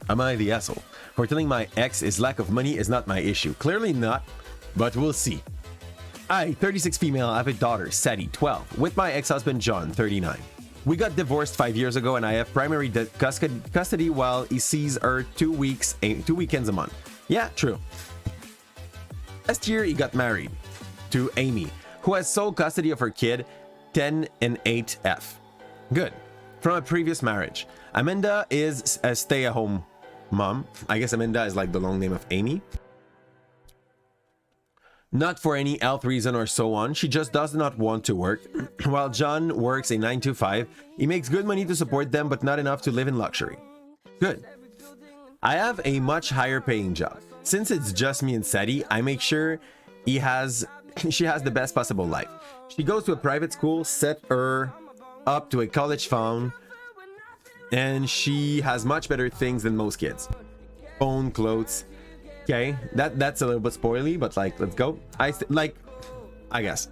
Am I the asshole for telling my ex his lack of money is not my issue? Clearly not, but we'll see. I, 36 female, have a daughter, Sadie, 12, with my ex-husband, John, 39. We got divorced 5 years ago and I have primary custody while he sees her 2 weekends a month. Yeah, true. Last year, he got married to Amy, who has sole custody of her kid, 10 and 8F. Good. From a previous marriage. Amanda is a stay-at-home mom. I guess Amanda is like the long name of Amy. Not for any health reason or so on. She just does not want to work. While John works a 9 to 5, he makes good money to support them, but not enough to live in luxury. Good. I have a much higher paying job. Since it's just me and Sadie, I make sure she has the best possible life. She goes to a private school, set her up to a college fund, and she has much better things than most kids. Phone, clothes. Okay, that's a little bit spoily, but like, let's go. I guess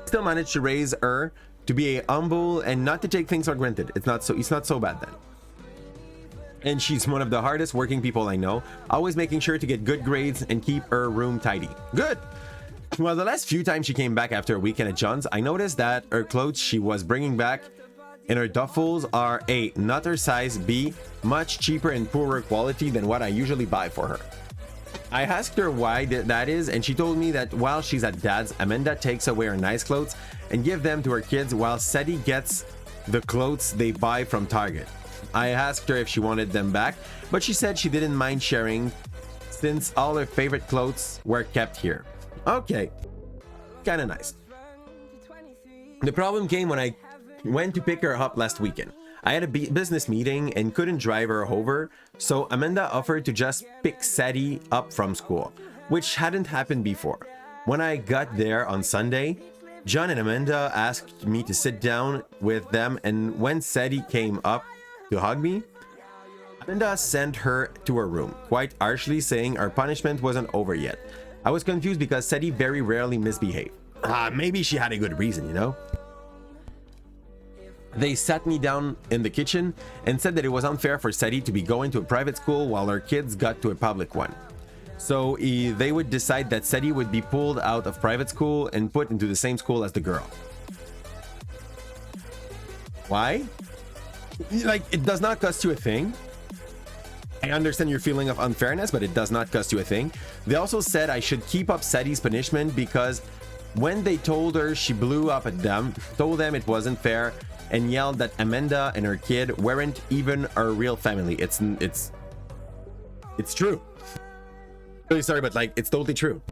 still managed to raise her to be a humble and not to take things for granted. It's not so bad then. And she's one of the hardest working people I know, always making sure to get good grades and keep her room tidy. Good. Well, the last few times she came back after a weekend at John's, I noticed that her clothes she was bringing back in her duffels are A, not her size, B, much cheaper and poorer quality than what I usually buy for her. I asked her why that is, and she told me that while she's at Dad's, Amanda takes away her nice clothes and give them to her kids while Sadie gets the clothes they buy from Target. I asked her if she wanted them back, but she said she didn't mind sharing since all her favorite clothes were kept here. Okay, kinda nice. The problem came when I went to pick her up last weekend. I had a business meeting and couldn't drive her over, so Amanda offered to just pick Sadie up from school, which hadn't happened before. When I got there on Sunday, John and Amanda asked me to sit down with them, and when Sadie came up to hug me, Amanda sent her to her room, quite harshly saying our punishment wasn't over yet. I was confused because Sadie very rarely misbehaved. Maybe she had a good reason, you know? They sat me down in the kitchen and said that it was unfair for Sadie to be going to a private school while her kids got to a public one. So they would decide that Sadie would be pulled out of private school and put into the same school as the girl. Why? Like, it does not cost you a thing. I understand your feeling of unfairness, but it does not cost you a thing. They also said I should keep up Sadie's punishment because when they told her, she blew up at them, told them it wasn't fair, and yelled that Amanda and her kid weren't even our real family. It's true. Really sorry, but like, it's totally true.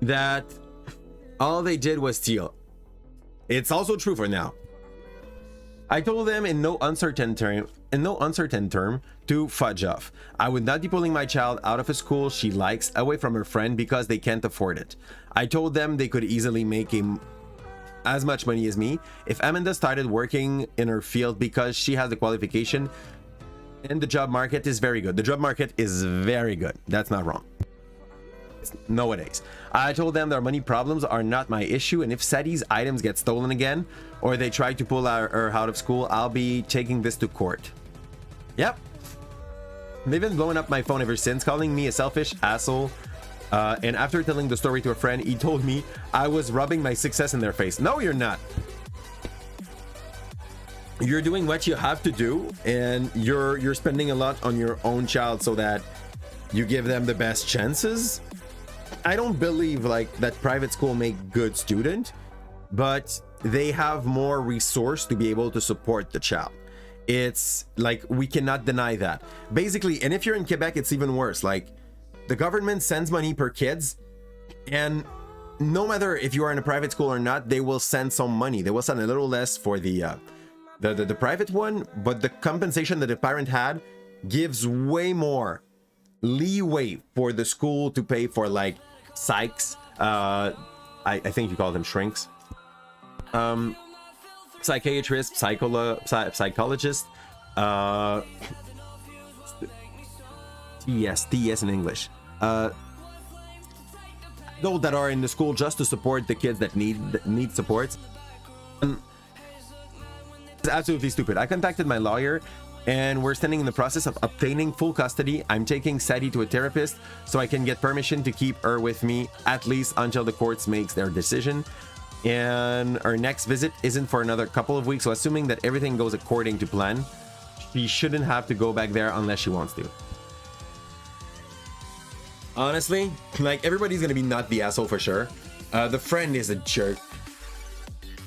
That all they did was steal. It's also true for now. I told them in no uncertain term to fudge off. I would not be pulling my child out of a school she likes away from her friend because they can't afford it. I told them they could easily make as much money as me if Amanda started working in her field because she has the qualification, and the job market is very good. The job market is very good. That's not wrong. Nowadays. I told them their money problems are not my issue, and if Sadie's items get stolen again or they try to pull her out of school, I'll be taking this to court. Yep. They've been blowing up my phone ever since, calling me a selfish asshole. And after telling the story to a friend, he told me I was rubbing my success in their face. No, you're not. You're doing what you have to do, and you're spending a lot on your own child so that you give them the best chances. I don't believe like that private school make good student, but they have more resource to be able to support the child. It's like, we cannot deny that. Basically, and if you're in Quebec, it's even worse. Like, the government sends money per kids, and no matter if you are in a private school or not, they will send some money. They will send a little less for the private one, but the compensation that the parent had gives way more leeway for the school to pay for like psychs. I think you call them shrinks. Psychiatrists, psychologists, TS in English. Those that are in the school just to support the kids that need support. It's absolutely stupid. I contacted my lawyer and we're standing in the process of obtaining full custody. I'm taking Sadie to a therapist so I can get permission to keep her with me at least until the courts makes their decision. And our next visit isn't for another couple of weeks, so assuming that everything goes according to plan, she shouldn't have to go back there unless she wants to. Honestly, like, everybody's gonna be not the asshole for sure. The friend is a jerk.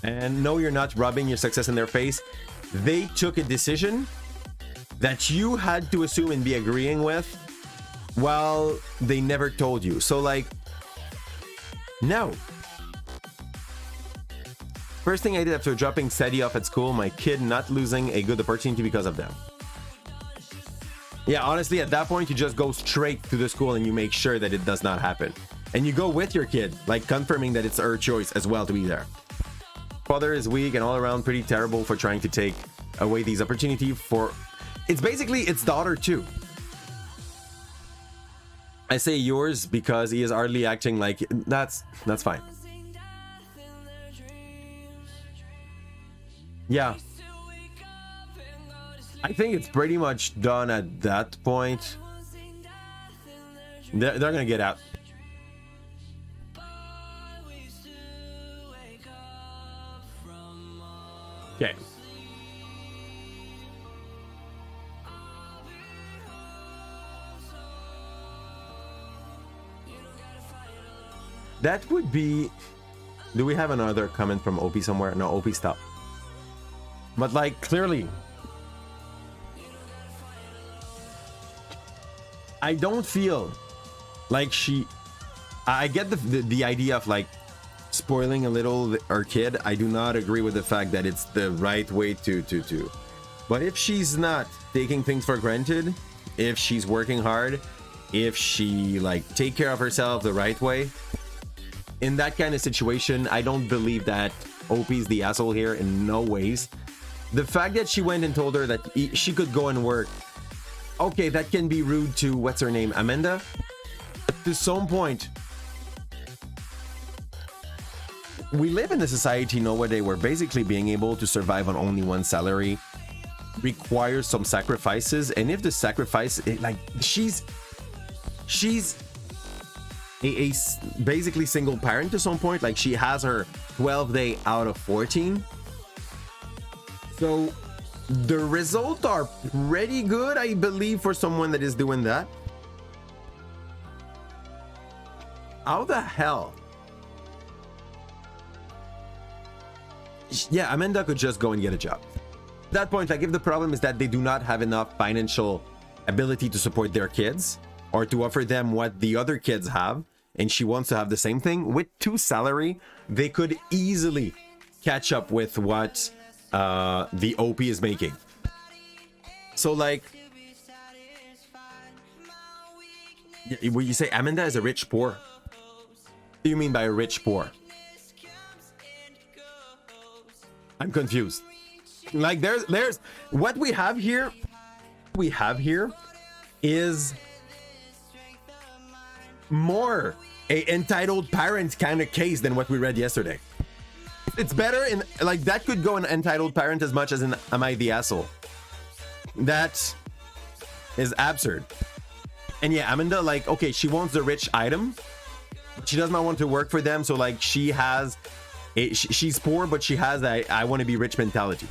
And no, you're not rubbing your success in their face. They took a decision that you had to assume and be agreeing with, while they never told you. So, like, no. First thing I did after dropping Sadie off at school, my kid not losing a good opportunity because of them. Yeah, honestly, at that point, you just go straight to the school and you make sure that it does not happen. And you go with your kid, like confirming that it's her choice as well to be there. Father is weak and all around pretty terrible for trying to take away these opportunities for... It's basically its daughter too. I say yours because he is hardly acting like... That's fine. Yeah. I think it's pretty much done at that point. They're gonna get out. Okay. That would be... Do we have another comment from OP somewhere? No, OP stop. But, like, clearly, I don't feel like she... I get the idea of, like, spoiling a little her kid. I do not agree with the fact that it's the right way to. But if she's not taking things for granted, if she's working hard, if she, like, take care of herself the right way, in that kind of situation, I don't believe that OP's the asshole here in no ways. The fact that she went and told her that she could go and work, okay, that can be rude to, what's her name, Amanda? But to some point, we live in a society nowadays where basically being able to survive on only one salary requires some sacrifices. And if the sacrifice, like, she's a basically single parent to some point, like she has her 12-day out of 14. So the results are pretty good, I believe, for someone that is doing that. How the hell? Yeah, Amanda could just go and get a job. At that point, like, if the problem is that they do not have enough financial ability to support their kids or to offer them what the other kids have, and she wants to have the same thing, with 2 salary, they could easily catch up with what the OP is making. So, like, when you say Amanda is a rich poor, what do you mean by a rich poor? I'm confused. Like, there's what we have here is more a entitled parent kind of case than what we read yesterday. It's better in, like, that could go an entitled parent as much as an am I the asshole. That is absurd. And yeah, Amanda, like, okay, she wants the rich item, but she does not want to work for them. So, like, she has she's poor, but she has a I want to be rich mentality.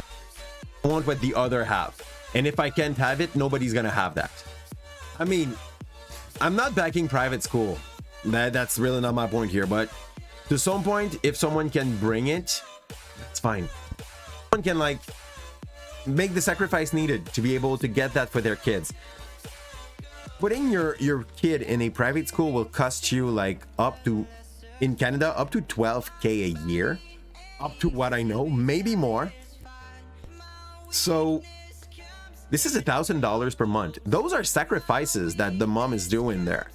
I want what the other have, and if I can't have it, nobody's gonna have that. I mean, I'm not backing private school. That's really not my point here, but to some point, if someone can bring it, that's fine. Someone can, like, make the sacrifice needed to be able to get that for their kids. Putting your kid in a private school will cost you, like, up to, in Canada, up to 12K a year. Up to what I know, maybe more. So this is $1,000 per month. Those are sacrifices that the mom is doing there.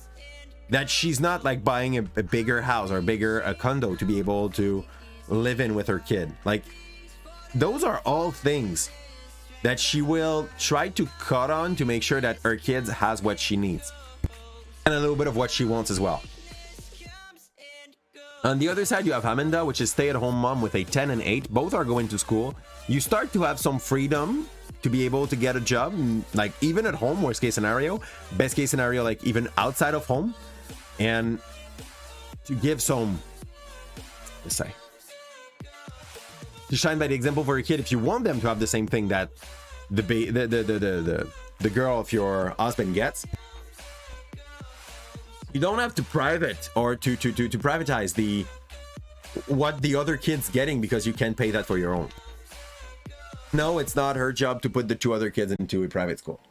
That she's not, like, buying a bigger house or a condo to be able to live in with her kid. Like, those are all things that she will try to cut on to make sure that her kid has what she needs. And a little bit of what she wants as well. On the other side, you have Amanda, which is stay-at-home mom with a 10 and 8. Both are going to school. You start to have some freedom to be able to get a job, like even at home, worst case scenario, best case scenario, like even outside of home, and to give some, let's say, to shine by the example for your kid. If you want them to have the same thing that the girl of your husband gets, you don't have to private or to privatize what the other kid's getting because you can't pay that for your own. No, it's not her job to put the 2 other kids into a private school.